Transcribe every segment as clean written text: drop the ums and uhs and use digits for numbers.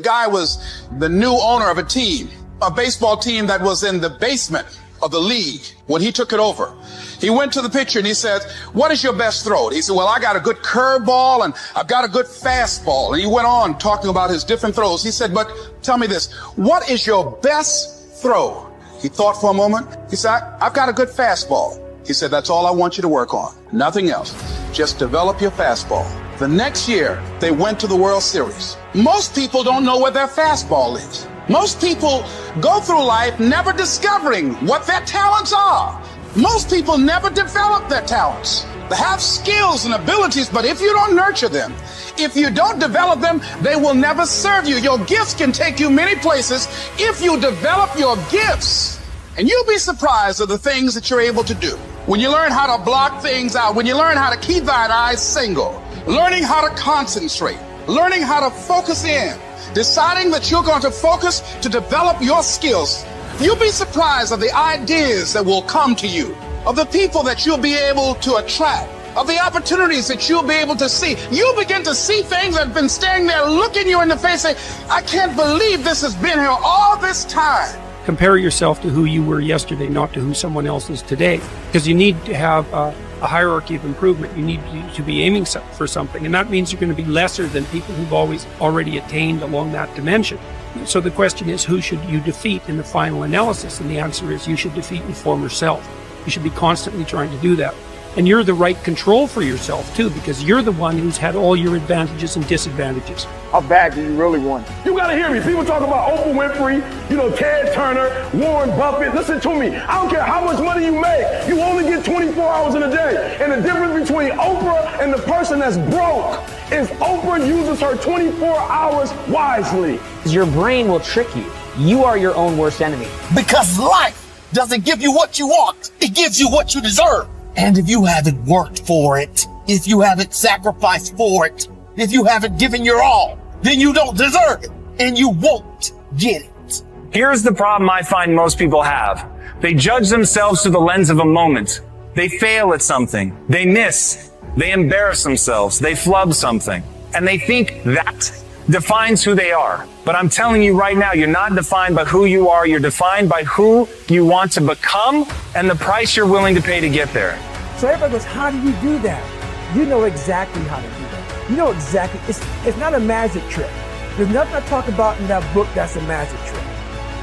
guy was the new owner of a baseball team that was in the basement of the league when he took it over. He went to the pitcher and he said, what is your best throw? He said, well, I got a good curveball and I've got a good fastball. And he went on talking about his different throws. He said, but tell me this, what is your best throw? He thought for a moment. He said, I've got a good fastball. He said, that's all I want you to work on. Nothing else. Just develop your fastball. The next year, they went to the World Series. Most people don't know where their fastball is. Most people go through life never discovering what their talents are. Most people never develop their talents. They have skills and abilities, but if you don't nurture them, if you don't develop them, they will never serve you. Your gifts can take you many places if you develop your gifts. And you'll be surprised at the things that you're able to do. When you learn how to block things out, when you learn how to keep thine eyes single, learning how to concentrate, learning how to focus in, deciding that you're going to focus to develop your skills, you'll be surprised of the ideas that will come to you, of the people that you'll be able to attract, of the opportunities that you'll be able to see. You'll begin to see things that have been standing there looking you in the face saying, I can't believe this has been here all this time. Compare yourself to who you were yesterday, not to who someone else is today. Because you need to have a hierarchy of improvement. You need to be aiming for something. And that means you're going to be lesser than people who've already attained along that dimension. So the question is, who should you defeat in the final analysis? And the answer is, you should defeat your former self. You should be constantly trying to do that. And you're the right control for yourself too, because you're the one who's had all your advantages and disadvantages. How bad do you really want? You gotta hear me. People talk about Oprah Winfrey, Ted Turner, Warren Buffett. Listen to me. I don't care how much money you make. You only get 24 hours in a day. And the difference between Oprah and the person that's broke is Oprah uses her 24 hours wisely. Your brain will trick you. You are your own worst enemy. Because life doesn't give you what you want. It gives you what you deserve. And if you haven't worked for it, if you haven't sacrificed for it, if you haven't given your all, then you don't deserve it and you won't get it. Here's the problem I find most people have. They judge themselves through the lens of a moment. They fail at something. They miss. They embarrass themselves. They flub something. And they think that defines who they are. But I'm telling you right now, you're not defined by who you are. You're defined by who you want to become and the price you're willing to pay to get there. So everybody goes, how do you do that? You know exactly how to do that. You know exactly. It's not a magic trick. There's nothing I talk about in that book that's a magic trick.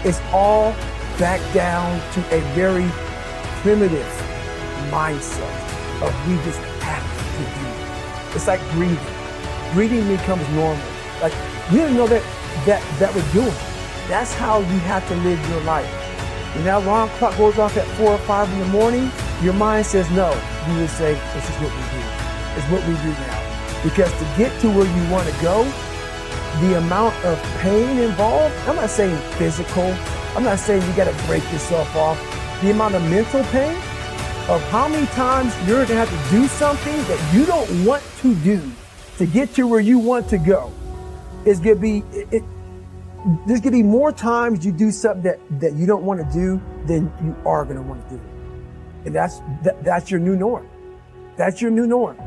It's all back down to a very primitive mindset of we just have to do it. It's like breathing. Breathing becomes normal. Like, you didn't know that we're doing it. That's how you have to live your life. When that alarm clock goes off at 4 or 5 in the morning, your mind says no. You would say, this is what we do. It's what we do now. Because to get to where you want to go, the amount of pain involved, I'm not saying physical, I'm not saying you got to break yourself off. The amount of mental pain of how many times you're going to have to do something that you don't want to do to get to where you want to go. Is going to be, there's going to be more times you do something that you don't want to do than you are going to want to do. And that's your new norm. That's your new norm.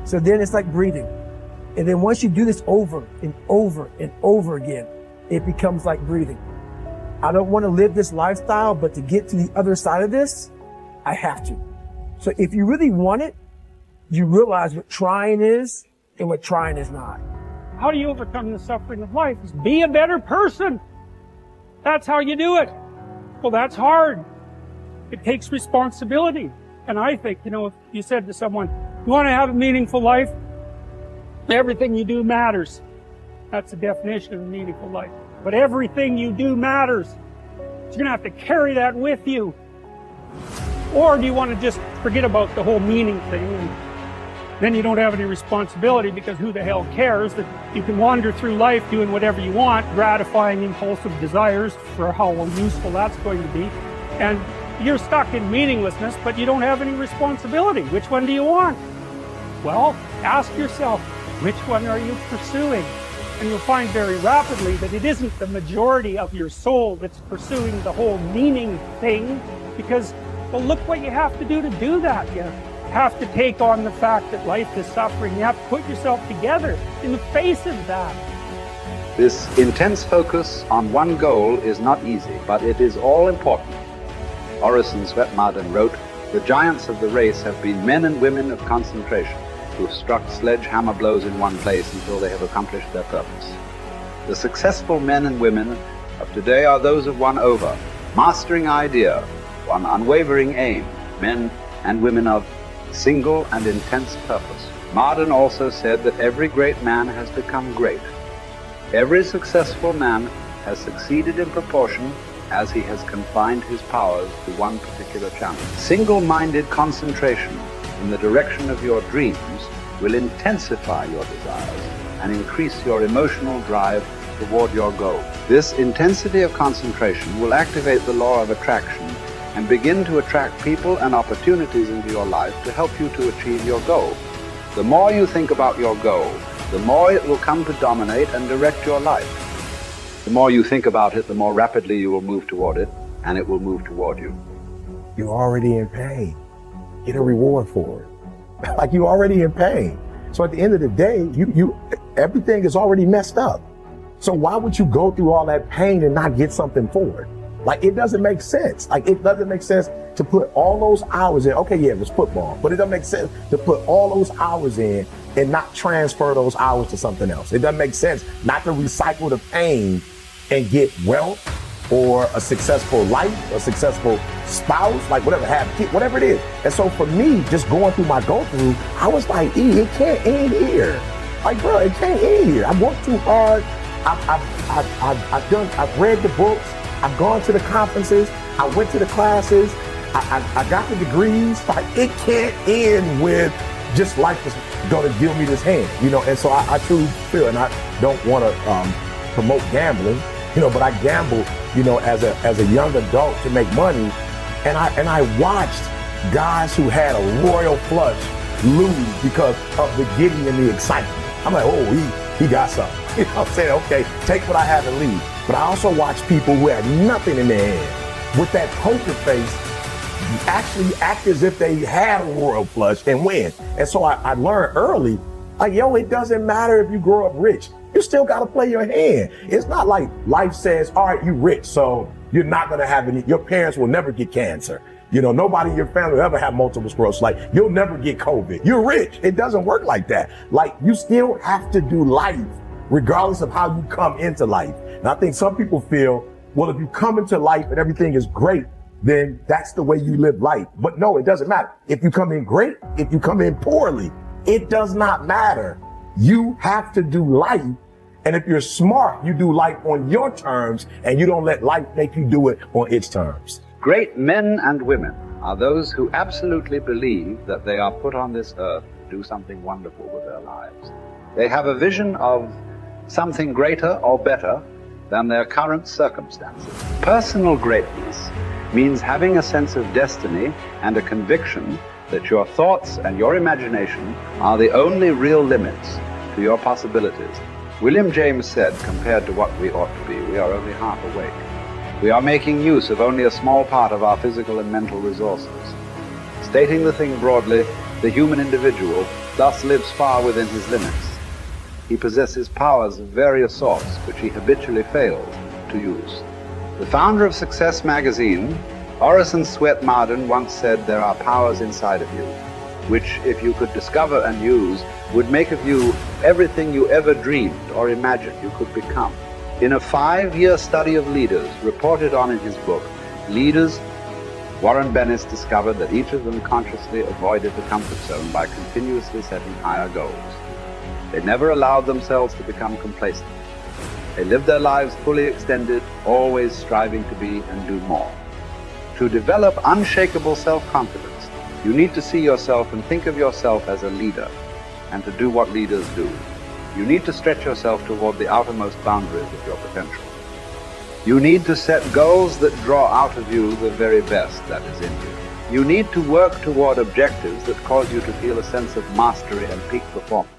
So then it's like breathing. And then once you do this over and over and over again, it becomes like breathing. I don't want to live this lifestyle, but to get to the other side of this, I have to. So if you really want it, you realize what trying is and what trying is not. How do you overcome the suffering of life? Is be a better person. That's how you do it. Well, that's hard. It takes responsibility. And I think, if you said to someone, you want to have a meaningful life? Everything you do matters. That's the definition of a meaningful life. But everything you do matters. You're going to have to carry that with you. Or do you want to just forget about the whole meaning thing and then you don't have any responsibility, because who the hell cares that you can wander through life doing whatever you want, gratifying impulsive desires for how useful that's going to be, and you're stuck in meaninglessness, but you don't have any responsibility. Which one do you want? Well, ask yourself, which one are you pursuing? And you'll find very rapidly that it isn't the majority of your soul that's pursuing the whole meaning thing, because, well, look what you have to do that. You have to take on the fact that life is suffering. You have to put yourself together in the face of that. This intense focus on one goal is not easy, but it is all important. Orison Swett Marden wrote, "The giants of the race have been men and women of concentration who have struck sledgehammer blows in one place until they have accomplished their purpose. The successful men and women of today are those of one over, mastering idea, one unwavering aim, men and women of single and intense purpose." Marden also said that every great man has become great. Every successful man has succeeded in proportion as he has confined his powers to one particular channel. Single-minded concentration in the direction of your dreams will intensify your desires and increase your emotional drive toward your goal. This intensity of concentration will activate the law of attraction and begin to attract people and opportunities into your life to help you to achieve your goal. The more you think about your goal, the more it will come to dominate and direct your life. The more you think about it, the more rapidly you will move toward it, and it will move toward you. You're already in pain. Get a reward for it. Like, you're already in pain. So at the end of the day, everything is already messed up. So why would you go through all that pain and not get something for it? Like, it doesn't make sense. Like, it doesn't make sense to put all those hours in. Okay, yeah, it was football, but it doesn't make sense to put all those hours in and not transfer those hours to something else. It doesn't make sense not to recycle the pain and get wealth or a successful life, a successful spouse, like whatever, have kids, whatever it is. And so for me, just going through my go-through, I was like, it can't end here. Like, bro, it can't end here. I worked too hard. I've read the books. I've gone to the conferences. I went to the classes. I got the degrees. Like, it can't end with just life is going to deal me this hand, you know. And so I truly feel, and I don't want to promote gambling, you know, but I gambled, you know, as a young adult to make money, and I watched guys who had a royal flush lose because of the giddy and the excitement. I'm like, oh, he got something. You know what I'm saying? Okay, take what I have and leave. But I also watch people who had nothing in their hand with that poker face actually act as if they had a royal flush and win. And so I learned early, like, yo, it doesn't matter if you grow up rich. You still got to play your hand. It's not like life says, all right, you rich, so you're not going to have any, your parents will never get cancer. You know, nobody in your family will ever have multiple sclerosis. Like, you'll never get COVID. You're rich. It doesn't work like that. Like, you still have to do life regardless of how you come into life. And I think some people feel, well, if you come into life and everything is great, then that's the way you live life. But no, it doesn't matter. If you come in great, if you come in poorly, it does not matter. You have to do life. And if you're smart, you do life on your terms and you don't let life make you do it on its terms. Great men and women are those who absolutely believe that they are put on this earth to do something wonderful with their lives. They have a vision of something greater or better than their current circumstances. Personal greatness means having a sense of destiny and a conviction that your thoughts and your imagination are the only real limits to your possibilities. William James said, compared to what we ought to be, we are only half awake. We are making use of only a small part of our physical and mental resources. Stating the thing broadly, the human individual thus lives far within his limits. He possesses powers of various sorts which he habitually fails to use. The founder of Success magazine, Orison Swett Marden, once said, there are powers inside of you, which, if you could discover and use, would make of you everything you ever dreamed or imagined you could become. In a 5-year study of leaders reported on in his book, Leaders, Warren Bennis discovered that each of them consciously avoided the comfort zone by continuously setting higher goals. They never allowed themselves to become complacent. They lived their lives fully extended, always striving to be and do more. To develop unshakable self-confidence, you need to see yourself and think of yourself as a leader, and to do what leaders do. You need to stretch yourself toward the outermost boundaries of your potential. You need to set goals that draw out of you the very best that is in you. You need to work toward objectives that cause you to feel a sense of mastery and peak performance.